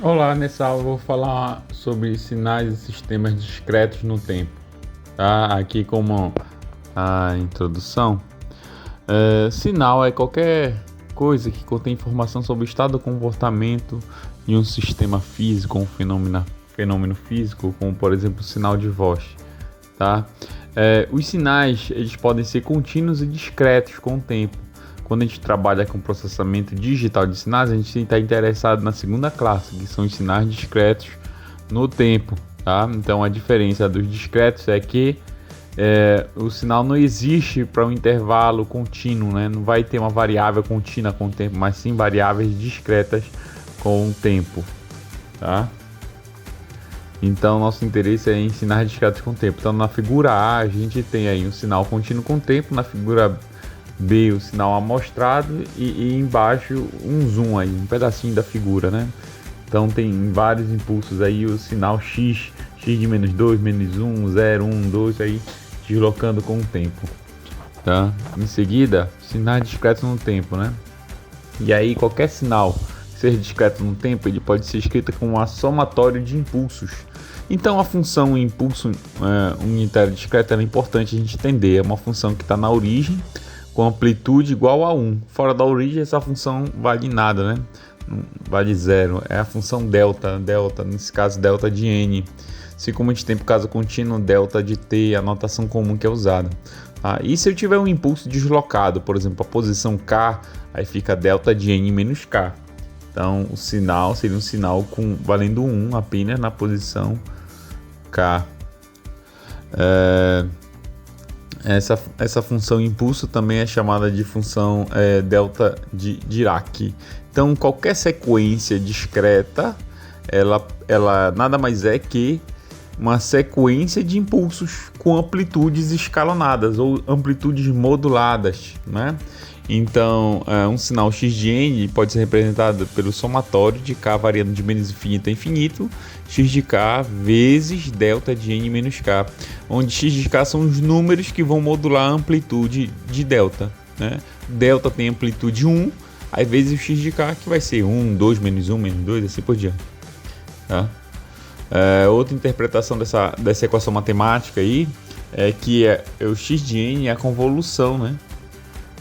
Olá, nessa aula eu vou falar sobre sinais e sistemas discretos no tempo, tá? Aqui como a introdução, sinal é qualquer coisa que contém informação sobre o estado do comportamento de um sistema físico, um fenômeno físico, como por exemplo o sinal de voz, tá? Os sinais eles podem ser contínuos e discretos com o tempo. Quando a gente trabalha com processamento digital de sinais, a gente está interessado na segunda classe, que são os sinais discretos no tempo, tá? Então a diferença dos discretos é que o sinal não existe para um intervalo contínuo, né? Não vai ter uma variável contínua com o tempo, mas sim variáveis discretas com o tempo, tá? Então nosso interesse é em sinais discretos com o tempo. Então na figura A gente tem aí um sinal contínuo com o tempo, na figura B o sinal amostrado e embaixo um zoom aí, um pedacinho da figura, né? Então tem vários impulsos aí, o sinal X de menos 2, menos 1, 0, 1, 2 aí deslocando com o tempo, tá? Em seguida, sinais discretos no tempo, né? E aí qualquer sinal que seja discreto no tempo, ele pode ser escrito com uma somatório de impulsos. Então a função impulso unitário discreto é importante a gente entender, é uma função que está na origem com amplitude igual a 1. Fora da origem, essa função vale nada, né? Vale zero. É a função delta, nesse caso delta de n. Assim como a gente tem para o caso contínuo, delta de t, a notação comum que é usada. E se eu tiver um impulso deslocado, por exemplo, a posição k, aí fica delta de n menos k. Então o sinal seria um sinal valendo 1 apenas na posição k. Essa função impulso também é chamada de função delta de Dirac. Então, qualquer sequência discreta, ela nada mais é que uma sequência de impulsos com amplitudes escalonadas ou amplitudes moduladas, né? Então, um sinal x de n pode ser representado pelo somatório de k variando de menos infinito a infinito, x de k vezes delta de n menos k, onde x de k são os números que vão modular a amplitude de delta, né? Delta tem amplitude 1, aí vezes o x de k, que vai ser 1, 2, menos 1, menos 2, assim por diante, tá? Outra interpretação dessa equação matemática aí é que o x de n é a convolução, né?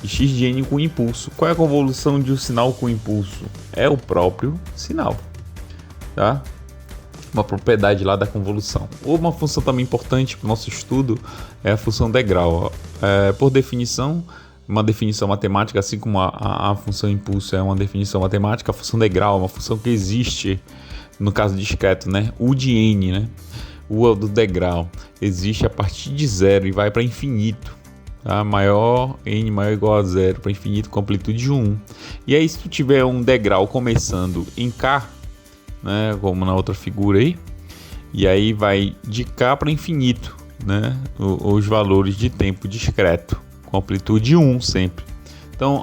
E x de n com impulso. Qual é a convolução de um sinal com impulso? É o próprio sinal, tá? Uma propriedade lá da convolução. Ou uma função também importante para o nosso estudo é a função degrau. Por definição, uma definição matemática, assim como a função impulso é uma definição matemática, a função degrau é uma função que existe no caso discreto, né? U de n, né? U do degrau existe a partir de zero e vai para infinito. Tá? N maior ou igual a zero para infinito com amplitude 1. E aí se tu tiver um degrau começando em K, né, como na outra figura aí, e aí vai de K para infinito, né, os valores de tempo discreto com amplitude 1 sempre. Então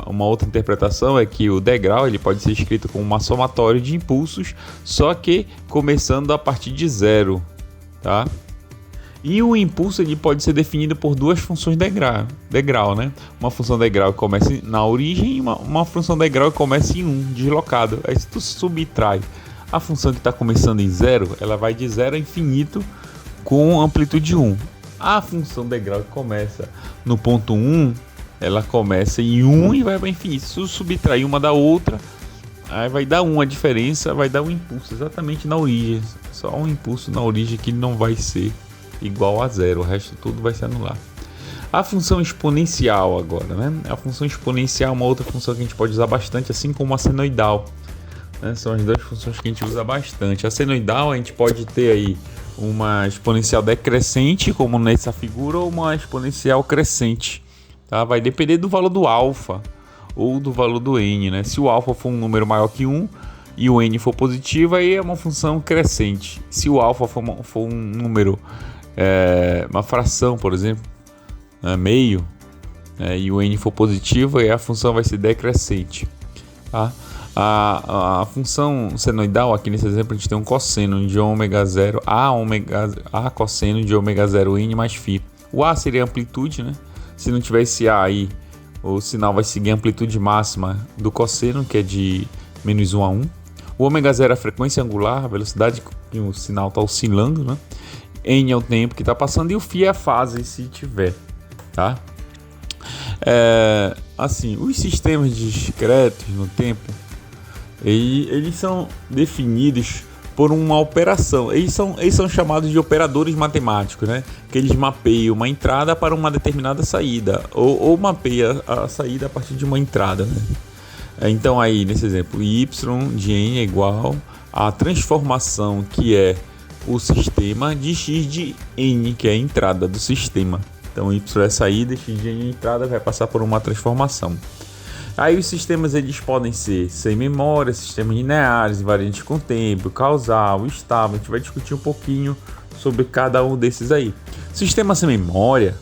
uma outra interpretação é que o degrau ele pode ser escrito como uma somatória de impulsos, só que começando a partir de zero, tá? E o impulso ele pode ser definido por duas funções degrau, né? Uma função degrau que começa na origem e uma função degrau que começa em 1, deslocado. Aí se tu subtrai a função que está começando em 0, ela vai de 0 a infinito com amplitude 1. A função degrau que começa no ponto 1, ela começa em 1 e vai para infinito. Se tu subtrair uma da outra, aí vai dar 1, a diferença vai dar um impulso exatamente na origem. Só um impulso na origem que não vai ser igual a zero, o resto tudo vai se anular. A função exponencial agora, né? A função exponencial é uma outra função que a gente pode usar bastante, assim como a senoidal, né? São as duas funções que a gente usa bastante. A senoidal a gente pode ter aí uma exponencial decrescente, como nessa figura, ou uma exponencial crescente, tá? Vai depender do valor do alfa ou do valor do n, né? Se o alfa for um número maior que 1 e o n for positivo, aí é uma função crescente. Se o alfa for um número uma fração, por exemplo, meio, e o n for positivo, aí a função vai ser decrescente, tá? A função senoidal, aqui nesse exemplo, a gente tem um cosseno de ômega 0, a cosseno de ômega 0 n mais φ. O a seria a amplitude, né? Se não tiver esse a aí, o sinal vai seguir a amplitude máxima do cosseno, que é de menos 1 a 1. O ômega 0 é a frequência angular, a velocidade que o sinal está oscilando, né? N é o tempo que está passando e o φ é a fase, se tiver, tá? Assim, os sistemas discretos no tempo, eles são definidos por uma operação. Eles são chamados de operadores matemáticos, né? Que eles mapeiam uma entrada para uma determinada saída, ou mapeia a saída a partir de uma entrada, né? Então aí, nesse exemplo, y de n é igual à transformação que é o sistema de x de n, que é a entrada do sistema. Então y é saída, x de n é entrada, vai passar por uma transformação. Aí os sistemas eles podem ser sem memória, sistemas lineares, invariantes com tempo, causal, estável. A gente vai discutir um pouquinho sobre cada um desses aí. Sistema sem memória,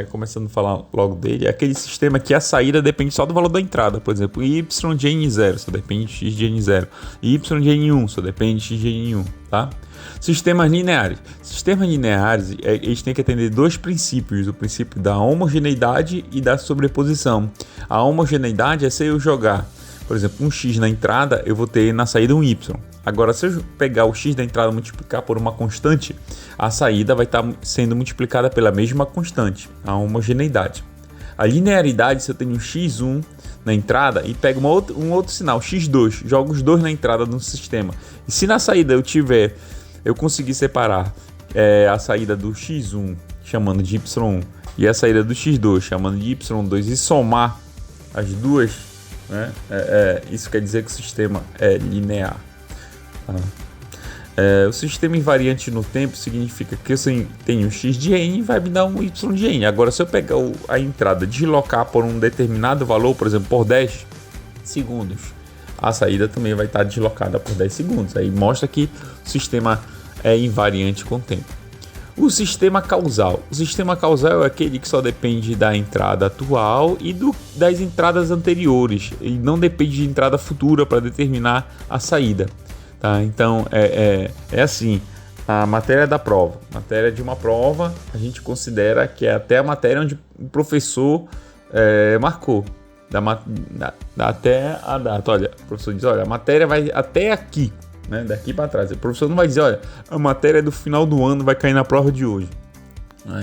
começando a falar logo dele, é aquele sistema que a saída depende só do valor da entrada. Por exemplo, y de n0 só depende de x de n0, y de n1 só depende de x de n1, tá? Sistemas lineares. Sistemas lineares, eles têm que atender dois princípios: o princípio da homogeneidade e da sobreposição. A homogeneidade é se eu jogar, por exemplo, um x na entrada, eu vou ter na saída um y. Agora, se eu pegar o x da entrada e multiplicar por uma constante, a saída vai estar sendo multiplicada pela mesma constante, a homogeneidade. A linearidade, se eu tenho um x1 na entrada e pego um outro sinal, x2, jogo os dois na entrada do sistema. E se na saída eu conseguir separar a saída do x1 chamando de y1 e a saída do x2 chamando de y2 e somar as duas, né? Isso quer dizer que o sistema é linear. O sistema invariante no tempo significa que eu tenho x de n e vai me dar um y de n. Agora, se eu pegar a entrada e deslocar por um determinado valor, por exemplo, por 10 segundos, a saída também vai estar deslocada por 10 segundos. Aí mostra que o sistema é invariante com o tempo. O sistema causal. O sistema causal é aquele que só depende da entrada atual e das entradas anteriores. Ele não depende de entrada futura para determinar a saída. Tá? Então, é assim, a matéria da prova. Matéria de uma prova, a gente considera que é até a matéria onde o professor marcou. Até a data. Olha, o professor diz, olha, a matéria vai até aqui, né? Daqui para trás. O professor não vai dizer, olha, a matéria do final do ano vai cair na prova de hoje.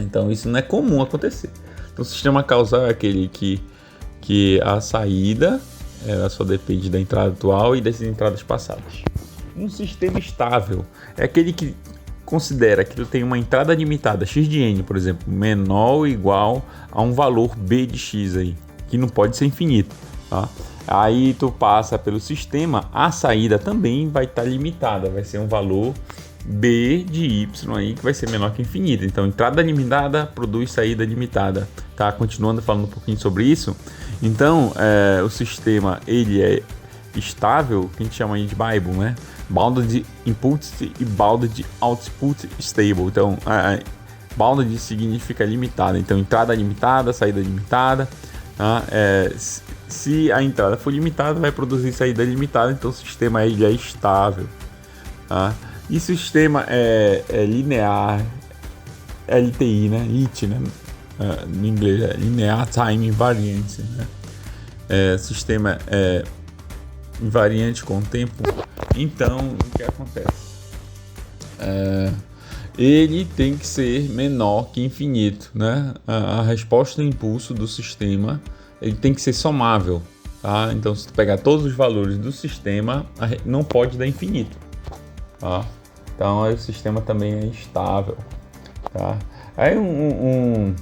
Então, isso não é comum acontecer. Então, o sistema causal é aquele que a saída ela só depende da entrada atual e das entradas passadas. Um sistema estável é aquele que considera que tu tem uma entrada limitada, x de n, por exemplo, menor ou igual a um valor b de x aí, que não pode ser infinito, tá? Aí tu passa pelo sistema, a saída também vai estar limitada, vai ser um valor b de y aí que vai ser menor que infinito. Então, entrada limitada produz saída limitada, tá? Continuando falando um pouquinho sobre isso. Então, o sistema ele é estável, que a gente chama aí de Bible, né? Bounded input e bounded output stable. Então, bounded significa limitada. Então, entrada limitada, saída limitada. Tá? Se a entrada for limitada, vai produzir saída limitada. Então, o sistema ele é estável. Tá? E sistema é linear, LTI, né? IT, né? No inglês é Linear Time Invariant, né? Sistema invariante com o tempo. Então, o que acontece? Ele tem que ser menor que infinito, né? A resposta do impulso do sistema ele tem que ser somável, tá? Então, se tu pegar todos os valores do sistema, não pode dar infinito, tá? Então, aí o sistema também é estável, tá? Aí um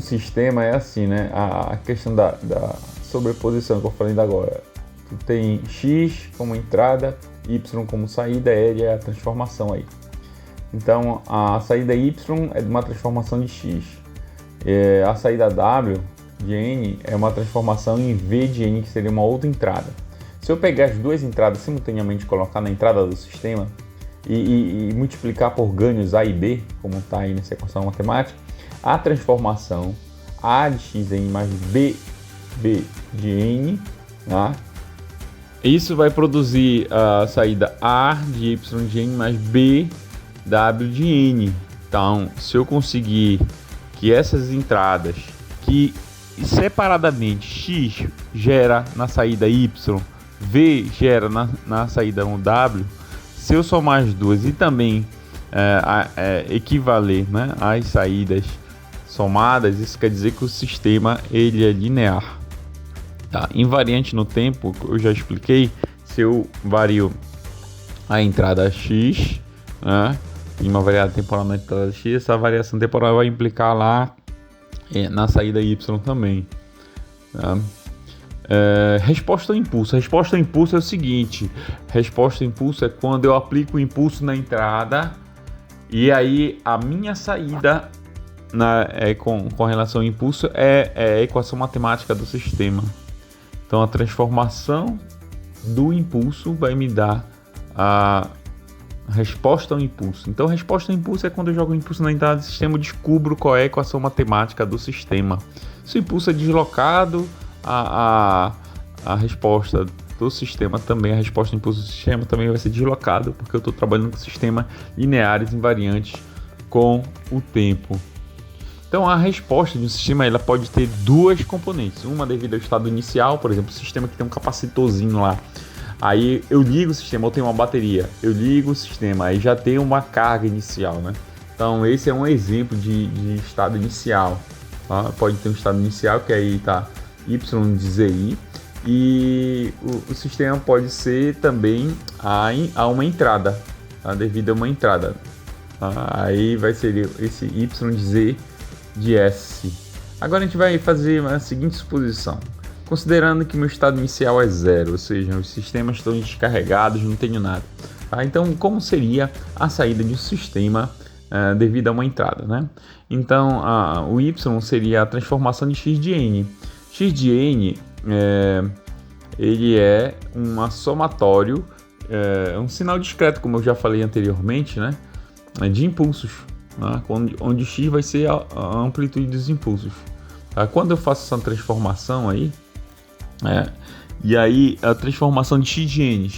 sistema é assim, né? A questão da sobreposição que eu falei ainda agora. Tu tem x como entrada, y como saída, L é a transformação aí. Então, a saída y é de uma transformação de x. A saída w de n é uma transformação em v de n, que seria uma outra entrada. Se eu pegar as duas entradas simultaneamente e colocar na entrada do sistema e multiplicar por ganhos a e b, como está aí nessa equação matemática, a transformação a de xn mais b de n, tá? Isso vai produzir a saída a de y de n mais b w de n. Então, se eu conseguir que essas entradas, que separadamente x gera na saída y V gera na saída um W, se eu somar as duas e também equivaler, né, às saídas somadas, isso quer dizer que o sistema ele é linear. Tá? Invariante no tempo, eu já expliquei, se eu vario a entrada x, né, em uma variável temporal na entrada x, essa variação temporal vai implicar lá na saída y também. Tá? Resposta ao impulso. Resposta ao impulso é o seguinte: resposta ao impulso é quando eu aplico o impulso na entrada e aí a minha saída com relação ao impulso é a equação matemática do sistema. Então a transformação do impulso vai me dar a resposta ao impulso. Então a resposta ao impulso é quando eu jogo o impulso na entrada do sistema, eu descubro qual é a equação matemática do sistema. Se o impulso é deslocado, a resposta do sistema também, a resposta do impulso do sistema também vai ser deslocado, porque eu estou trabalhando com sistemas lineares invariantes com o tempo. Então a resposta de um sistema ela pode ter duas componentes, uma devido ao estado inicial, por exemplo, o sistema que tem um capacitorzinho lá, aí eu ligo o sistema, eu tenho uma bateria, eu ligo o sistema, aí já tem uma carga inicial, né? Então esse é um exemplo de estado inicial, tá? Pode ter um estado inicial que aí está y de zi, e o sistema pode ser também a uma entrada, tá? Devido a uma entrada, tá? Aí vai ser esse y de z de S. Agora a gente vai fazer a seguinte suposição: considerando que meu estado inicial é zero, ou seja, os sistemas estão descarregados, não tenho nada. Tá? Então, como seria a saída de um sistema devido a uma entrada, né? Então, o y seria a transformação de x de n. X de n ele é um somatório, um sinal discreto, como eu já falei anteriormente, né? De impulsos, né? Onde x vai ser a amplitude dos impulsos. Tá? Quando eu faço essa transformação aí, e aí a transformação de x de n,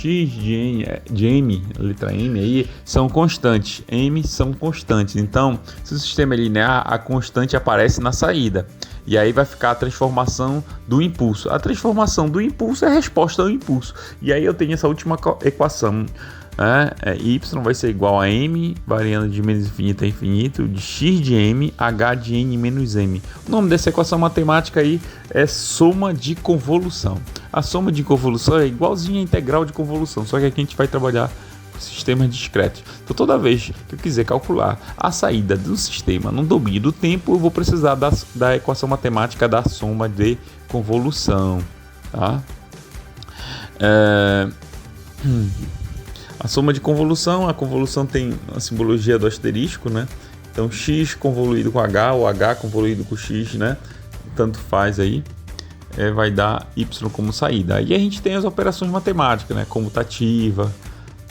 de m, a letra m aí, são constantes. M são constantes. Então, se o sistema é linear, a constante aparece na saída. E aí vai ficar a transformação do impulso. A transformação do impulso é a resposta ao impulso. E aí eu tenho essa última equação. Y vai ser igual a m, variando de menos infinito a infinito, de x de m, h de n menos m. O nome dessa equação matemática aí é soma de convolução. A soma de convolução é igualzinha à integral de convolução, só que aqui a gente vai trabalhar com sistemas discretos. Então toda vez que eu quiser calcular a saída do sistema no domínio do tempo, eu vou precisar da equação matemática da soma de convolução. Tá? A soma de convolução, a convolução tem a simbologia do asterisco, né? Então x convoluído com h, ou h convoluído com x, né? Tanto faz aí, vai dar y como saída. Aí a gente tem as operações matemáticas, né? Comutativa,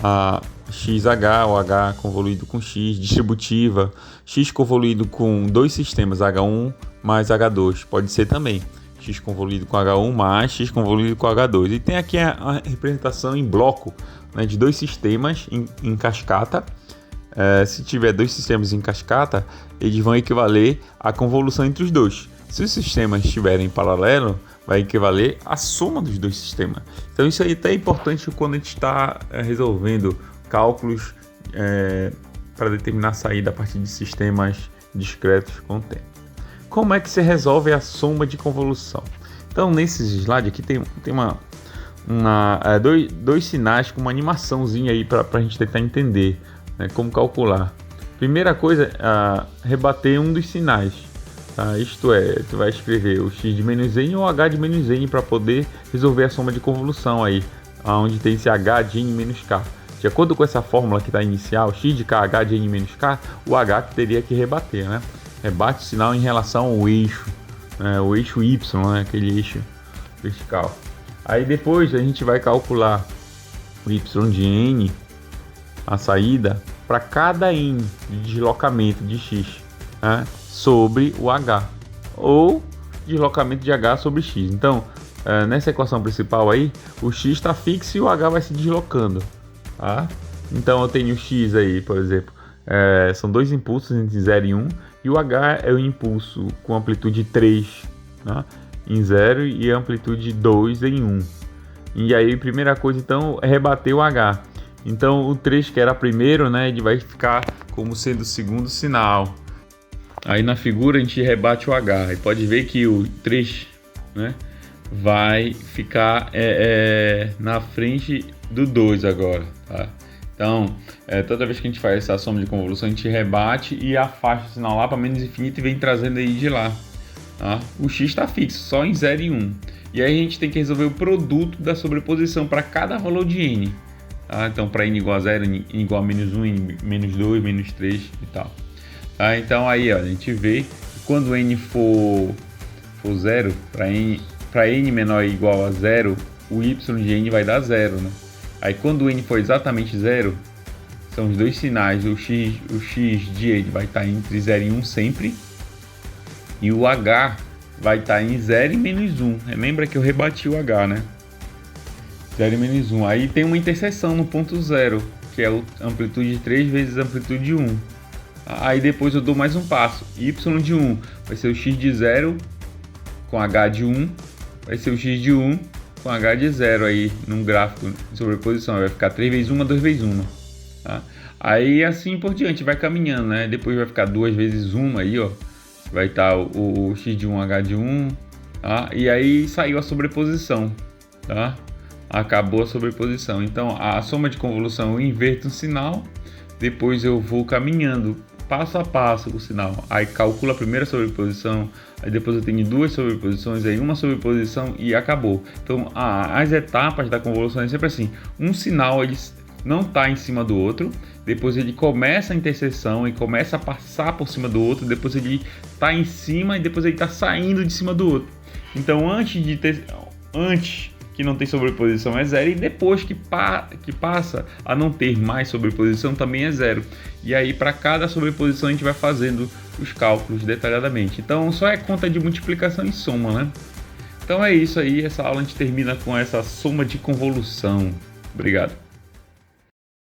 a xh, ou h convoluído com x, distributiva, x convoluído com dois sistemas, h1 mais h2, pode ser também. X convoluído com h1 mais x convoluído com h2. E tem aqui a representação em bloco, né, de dois sistemas em cascata. Se tiver dois sistemas em cascata, eles vão equivaler à convolução entre os dois. Se os sistemas estiverem em paralelo, vai equivaler à soma dos dois sistemas. Então isso aí até é importante quando a gente está resolvendo cálculos para determinar a saída a partir de sistemas discretos com o tempo. Como é que se resolve a soma de convolução? Então, nesse slide aqui tem dois sinais com uma animaçãozinha aí para a gente tentar entender, né, como calcular. Primeira coisa, rebater um dos sinais. Tá? Isto é, tu vai escrever o x de menos n ou h de menos n para poder resolver a soma de convolução aí, onde tem esse h de n menos k. De acordo com essa fórmula que está inicial, x de k, h de n menos k, o h que teria que rebater, né? Rebate o sinal em relação ao eixo, o eixo y, né? Aquele eixo vertical. Aí depois a gente vai calcular o y de n, a saída, para cada n de deslocamento de x, né, sobre o h, ou deslocamento de h sobre x. Então, nessa equação principal aí, o x está fixo e o h vai se deslocando. Tá? Então eu tenho x aí, por exemplo, são dois impulsos entre 0 e 1, e o h é o impulso com amplitude 3, né, em 0 e amplitude 2 em 1. E aí, primeira coisa, então, é rebater o H. Então, o 3, que era primeiro, né, ele vai ficar como sendo o segundo sinal. Aí, na figura, a gente rebate o H. E pode ver que o 3, né, vai ficar na frente do 2 agora, tá? Então, toda vez que a gente faz essa soma de convolução, a gente rebate e afasta o sinal lá para menos infinito e vem trazendo aí de lá. Tá? O x está fixo, só em 0 e 1. E aí a gente tem que resolver o produto da sobreposição para cada valor de n. Tá? Então, para n igual a 0, n igual a menos 1, n menos 2, menos 3 e tal. Tá? Então, aí ó, a gente vê que quando n for 0, para n menor ou igual a 0, o y de n vai dar 0, né? Aí quando o n for exatamente 0, são os dois sinais, o x de n vai estar entre 0 e 1 sempre, e o h vai estar em 0 e menos 1. Lembra que eu rebati o h, né? 0 e menos 1. Aí tem uma interseção no ponto 0, que é a amplitude de 3 vezes a amplitude de 1. Aí depois eu dou mais um passo. Y de 1 vai ser o x de 0 com h de 1, vai ser o x de 1 com h de 0 aí num gráfico de sobreposição. Vai ficar 3 vezes 1, 2 vezes 1. Tá? Aí assim por diante, vai caminhando, né? Depois vai ficar 2 vezes 1 aí, ó. Vai estar o x de 1, h de 1. Tá? E aí saiu a sobreposição. Tá? Acabou a sobreposição. Então a soma de convolução eu inverto o sinal. Depois eu vou caminhando passo a passo o sinal. Aí calculo a primeira sobreposição, aí depois eu tenho duas sobreposições, aí uma sobreposição e acabou. Então as etapas da convolução é sempre assim: um sinal ele não está em cima do outro, depois ele começa a interseção e começa a passar por cima do outro, depois ele está em cima e depois ele está saindo de cima do outro. Então antes que não tem sobreposição é 0, e depois que passa a não ter mais sobreposição também é 0. E aí para cada sobreposição a gente vai fazendo os cálculos detalhadamente. Então só é conta de multiplicação e soma, né? Então é isso aí, essa aula a gente termina com essa soma de convolução. Obrigado.